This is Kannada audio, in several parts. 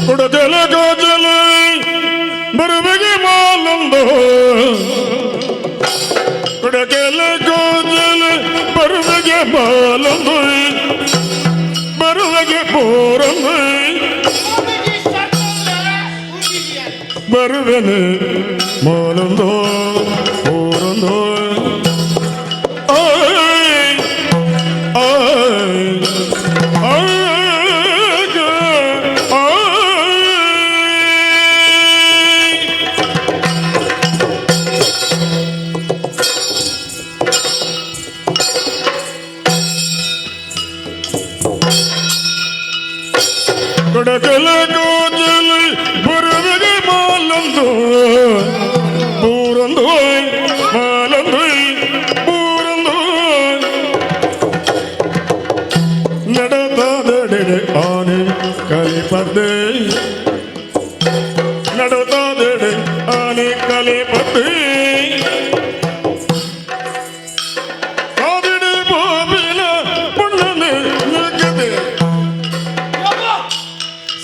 ಕುಡಜಲ ಗೋಜಲ ಬರುವೆಗೆ ಮಾಲಂದು ಕುಡಜಲ ಗೋಜಲ ಬರುವೆಗೆ ಮಾಲಂದು ಬರುವೆಗೆ ಪೋರನ್ನು ಬರುವೆನೆ ಮಾಲಂದು ಪೋರನ್ನು ಕೊಡಗಲ ಗೋಜಲ ಬರುವೆಗೆ ಮಾಲಂದು ಪೂರಂದು ಮಾಲಂದು ಪೂರಂದು ನಡೆದಾದಡೆ ಆನೆ ಕಲಿಪದ್ದೆ ನಡೆದಾದಡೆ ಆನೆ ಕಲಿಪದ್ದೆ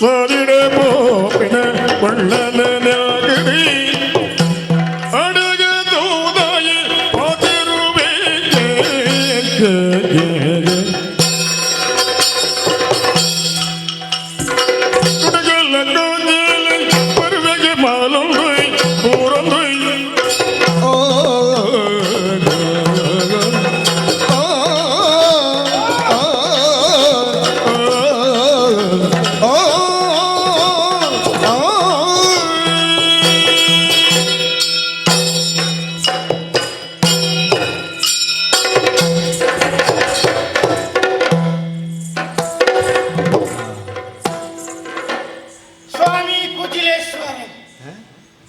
ಸಾದಿಡೆ ಪೋಪಿನ ಕೊಳ್ಳಲನಾಗಡಿ ಅಡಗ ತೂದಾಯಿ ಪಾತಿರುವೆ ಕುಡಗಲ ಗೋಜಲ ಬರುವೆಗೆ ಮಾಲಂದು ಪೂರಂದು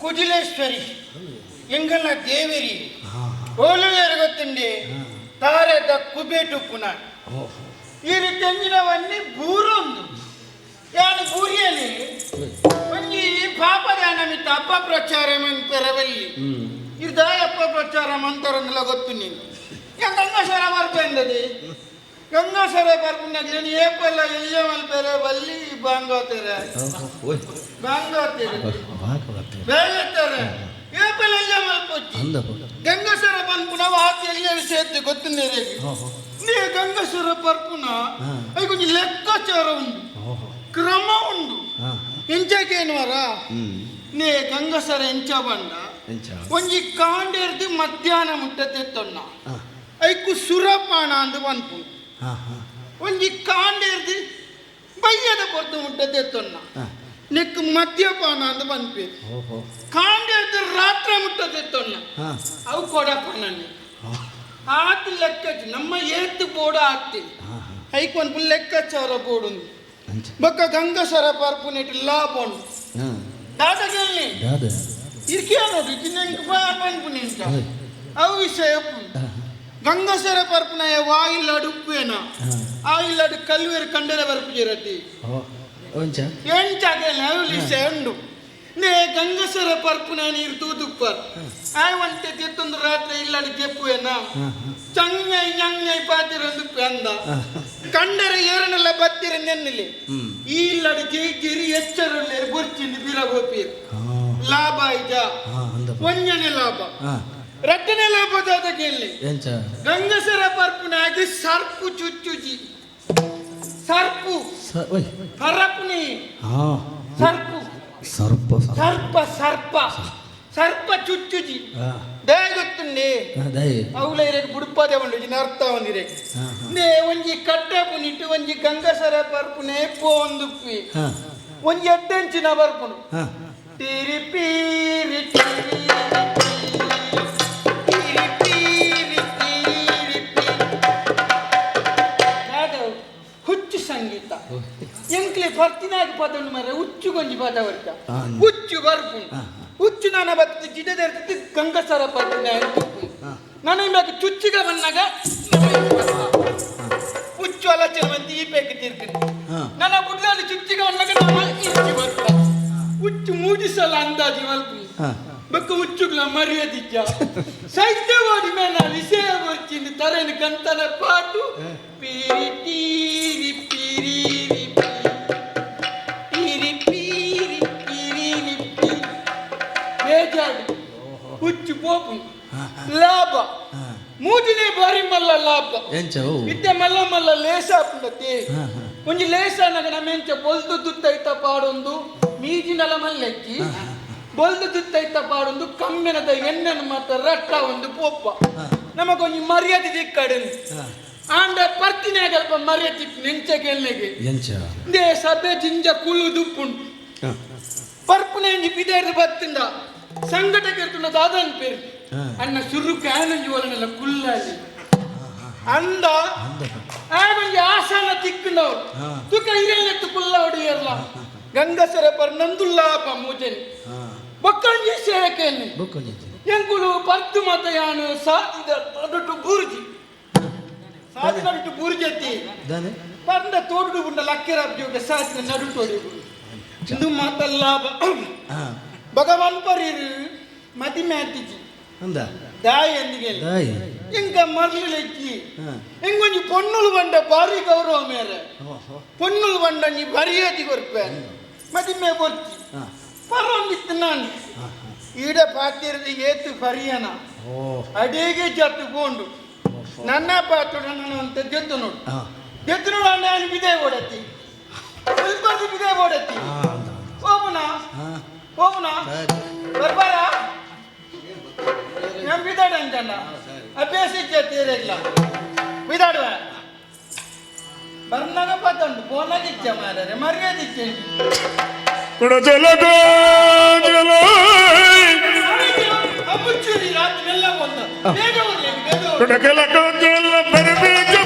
ಕುಜಿಲೇಶ್ವರಿ ಎಂಗನ ದೇವರಿ ಓಲುವೇರು ಗೊತ್ತುಂಡೆ ತಾರದ ಕುಬೇಟು ಪುನಃ ಈ ತೆಂಗಿನವನ್ನೇ ಬೂರೊಂದು ಯಾನು ಬೂರಿಯಲ್ಲಿ ಒಂಜಿ ಪಾಪದಾನ ಮಿತ್ತ ಅಪ್ಪ ಪ್ರಚಾರ ಪೆರವಲ್ಲಿ ಇರ್ದಾಯ ಅಪ್ಪ ಪ್ರಚಾರ ಮಂತರಂದಲ ಗೊತ್ತು ನೀನು ಗಂಗಾಸರ ಬರ್ಪೆಂದದಿ ಗಂಗಾಸರ ಬರ್ಪುನಾಗ ಏಪಲ್ಲ ಎಲ್ಲ ಮಲ್ಪೆರೆ ಬಲ್ಲಿ ಬಾಂಗೋತೆರೆ ಬಾಂಗೋತೆರೆ ಬೇರೆ ಏಪಲ್ಲ ಎಲ್ಲ ಮಲ್ಪೊಚ್ಚಿ ಗಂಗಾಸರ ಬರ್ಪುನ ವಾತಿ ಎಲ್ಲ ಸೇರ್ತೆ ಗೊತ್ತು ನೀರಿಗೆ ನೀ ಗಂಗಾಸರ ಬರ್ಪುನ ಅవి కొంచెం ಲೆಕ್ಕಾಚಾರ ಉಂಟು ಕ್ರಮ ಉಂಟು ಎಂಚಕೇನು ವರ ನೇ ಗಂಗಸರ ಎಂಚ ಬಂಡ ಒಂಜಿ ಕಾಂಡೇರ್ದು ಮಧ್ಯಾಹ್ನ ಮುಟ್ಟತೆ ತೊನ್ನ ಐಕು ಸುರಪಾನ ಅಂದು ಬಂತು ಒಂಜಿ ಕಾಂಡೇರ್ದು ಬಯ್ಯದ ಪೊರ್ತು ಮುಟ್ಟತೆ ತೊನ್ನ ನೆಕ್ ಮದ್ಯಪಾನ ಅಂದು ಬಂದ್ಪೇ ಕಾಂಡೇರ್ದು ರಾತ್ರಿ ಮುಟ್ಟತೆ ತೊನ್ನ ಅವು ಕೊಡಪಾನನೆ ಆತು ಲೆಕ್ಕ ನಮ್ಮ ಏತ್ತು ಬೋಡ ಆತಿ ಐಕು ಒಂದು ಲೆಕ್ಕಾಚಾರ ಬೋಡು ಬೊಕ್ಕ ಗಂಗಸರ ಪರ್ಪುನೆಟ್ ಲಾಭ ಉಂಟು ದಾದಗೆಲ್ಲಿ ಇರ್ಕಿಯ ನೋಡಿ ಚಿನ್ನಂಕ ಪನ್ಪುನೆ ಅಂತ ಅವು ವಿಷಯ ಗಂಗಸರ ಪರ್ಪುನಯ ವಾಯಿಲ್ ಅಡುಪ್ಪೇನ ಆಯಿಲ್ ಅಡು ಕಲ್ವೇರು ಕಂಡರ ಬರ್ಪು ಜರತಿ ಎಂಚಾಗೆಲ್ಲ ಅವು ವಿಷಯ ಉಂಡು ನೇ ಗಂಗಸರ ಪರ್ಪುನ ನೀರು ತೂದುಪ್ಪರ್ ಆಯ್ವಂತೆ ತೆತ್ತೊಂದು ರಾತ್ರಿ ಇಲ್ಲಡಿ ಜೆಪ್ಪುವೇನ ಚಂಗೈ ñಂಗೈ ಪಾತಿರೊಂದು ಪೆಂದ ಕಂಡರ ಏರನೆಲ್ಲ ಬತ್ತಿರ ನೆನ್ನಿಲಿ ಈ ಇಲ್ಲಡಿ ಜೈಗಿರಿ ಎಚ್ಚರಲ್ಲೇ ಬುರ್ಚಿಂದು ಬಿರಗೋಪೀರ್ ಲಾಭ ಇಜ ಒಂಜನೆ ಲಾಭ ರಟ್ಟನೆ ಲಾಭದಾದ ಕೇಳಿ ಗಂಗಸರ ಪರ್ಪುನಾಗಿ ಸರ್ಪು ಚುಚ್ಚುಜಿ ಸರ್ಪು ಪರಪುನಿ ಸರ್ಪು ಸರ್ಪ ಸರ್ಪ ಸರ್ಪ ಸರ್ಪ ಚುಚ್ಚುಜಿ ದಯ ಗೊತ್ತುಂಡೆ ಅವಳ ಬುಡುಪದೆ ಉಂಡು ಅರ್ಥ ಒಂದಿರೆ ನೇ ಒಂಜಿ ಕಟ್ಟೆ ಪುನಿಟ್ಟು ಒಂಜಿ ಗಂಗಸರ ಪರ್ಪುನೆ ಪೋಂದುಪ್ಪಿ ಒಂಜಿ ಎಡ್ಡೆಂಚಿನ ಬರ್ಪುನು ತಿರಿಪೀರಿ ಹುಚ್ಚು ಸಂಗೀತ ಎಂಕ್ಲೆ ಬರ್ತಿನಾಗಿ ಪದ ಉಂಡು ಮರ ಹುಚ್ಚು ಗೊಂಜಿ ಪದ ಬರ್ತ ಹುಚ್ಚು ಬರ್ಪು ಹುಚ್ಚು ನಾನು ಬತ್ತು ಜಿಡದಿರ್ತಿ ಗಂಗಸರ ಬರ್ಪುನ ನನಗೆ ಬೇಕು ಚುಚ್ಚಿಗ ಬಂದಾಗ ಹುಚ್ಚು ಆಲೋಚನೆ ಬಂದು ಈ ಬೇಕು ತೀರ್ತೀನಿ ನನ್ನ ಬುಡ್ಡಲ್ಲಿ ಚುಚ್ಚಿಗ ಬಂದಾಗ ನಮ್ಮ ಇಚ್ಚಿ ಬರ್ತ ಹುಚ್ಚು ಮೂಡಿಸಲ್ಲ ಅಂದಾಜಿ ಮಲ್ಪು బొక్క ఉచ్చుకుల మర్యాదిచ్చ సైత్యవాడి మేన విషయ వచ్చింది తరని గంతన పాటు పీరి పీరి పీరి పీరి పీరి పీరి ಬೇಜಾಡು ಹುಚ್ಚು ಪೋಪು ಲಾಭ ಮೂಜಿನೇ ಬಾರಿ ಮಲ್ಲ ಲಾಭ ಇತ್ತೆ ಮಲ್ಲ ಮಲ್ಲ ಲೇಸ ಪುಂಡತೆ ಒಂಜಿ ಲೇಸ ನಗನ ಮೆಂಚ ಬೊಲ್ದು ದುತ್ತೈತ ಪಾಡೊಂದು ಮೀಜಿನಲ ಮಲ್ಲೆಚ್ಚಿ ಬೊಲ್ದು ದುತ್ತೈತ ಪಾಡೊಂದು ಕಮ್ಮಿನದ ಎಣ್ಣೆನ ಮಾತ ರಟ್ಟ ಒಂದು ಪೋಪ ನಮಗೊಂಜಿ ಮರ್ಯಾದೆ ದಿಕ್ಕಡೆ ಆಂಡ ಪರ್ತಿನಾಗ ಅಲ್ಪ ಮರ್ಯಾದೆ ನೆಂಚ ಗೆಲ್ಲೆಗೆ ದೇ ಸಭೆ ಜಿಂಜ ಕುಲು ದುಪ್ಪುಂಡು ಪರ್ಪುನೆ ಬಿದೇರು ಬತ್ತಿಂದ ಸಂಘಟಕ್ಕೆ ಇರ್ತುಂಡ ದಾದನ್ ಪೇರು ಅನ್ನ ಸುರು ಕ್ಯಾನಂಜಿ ಒಲನೆಲ್ಲ ಕುಲ್ಲಾಲಿ ಅಂದ ಆಗೊಂಜಿ ಆಸನ ತಿಕ್ಕನವ್ರು ತುಕ ಇರೆಲ್ಲೆತ್ತು ಕುಲ್ಲ ಹೊಡಿಯರ್ಲ ಗಂಗಸರ ಪರ್ ನಂದುಲ್ಲಾಪ ಮೂಜನಿ ಬೊಕ್ಕಂಜಿ ಸೇವಕೆಯಲ್ಲಿ ಎಂಕುಲು ಪರ್ತು ಮತಯಾನು ಸಾಧಿದ ಅದುಟ್ಟು ಬೂರ್ಜಿ ಸಾಧಿದಟ್ಟು ಬೂರ್ಜತಿ ಪಂಡ ತೋಡು ಬುಂಡ ಲಕ್ಕೆರಾಬ್ಜಿಗೆ ಸಾಧಿದ ನಡುಟೋಡಿ ಇಂದು ಮಾತಲ್ಲ ಭಗವಾನ್ ಪರೀರು ಮತಿ ಮ್ಯಾತಿಜಿ ದಾಯಿ ಅಂದಿಗೆ ಇಂಕ ಮರ್ಲೆಚ್ಚಿ ಇಂಗೊಂಜಿ ಪೊನ್ನುಲು ಬಂಡ ಬಾರಿ ಗೌರವ ಮೇರೆ ಪೊನ್ನುಲು ಬಂಡ ನೀ ಬರಿಯತಿ ಕೊರ್ಪೆ ಮತಿ ಮೇ ಬರ್ತಿ ಪರೊಂದಿತ್ತು ನಾನು ಈಡ ಪಾತಿರದ ಏತು ಬರಿಯನ ಅಡೇಗೆ ಜತ್ತು ಕೊಂಡು ನನ್ನ ಪಾತ್ರ ನನ್ನ ಅಂತ ಜತ್ತು ನೋಡು ಜತ್ತು ನೋಡು ನಾನು ಬಿದೆ ಓಡತಿ ಸ್ವಲ್ಪ ಬಿದೆ ಓಡತಿ ಹೋಗುನಾ ಹೋಗುನಾ ಬರ್ಬಾರ ನಾನು ಬಿದಾಡ ಅಂತಣ್ಣ ಅಭ್ಯಾಸ ತೀರಿಲ್ಲ ಬಿದಾಡುವ ಬರ್ನಾಗ ಪತ್ತಂಡು ಫೋನಾಗ ಇಚ್ಚ ಮಾರ್ರೆ ಮರ್ಯಾದೆ ಇಚ್ಚೆ ಮುಚ್ಚುರಿ ರಾತ್ರಿ ಎಲ್ಲ ಬಂದು ಬೇಗ ಹೋಗ್ಲಿ ಬರಬೇಕು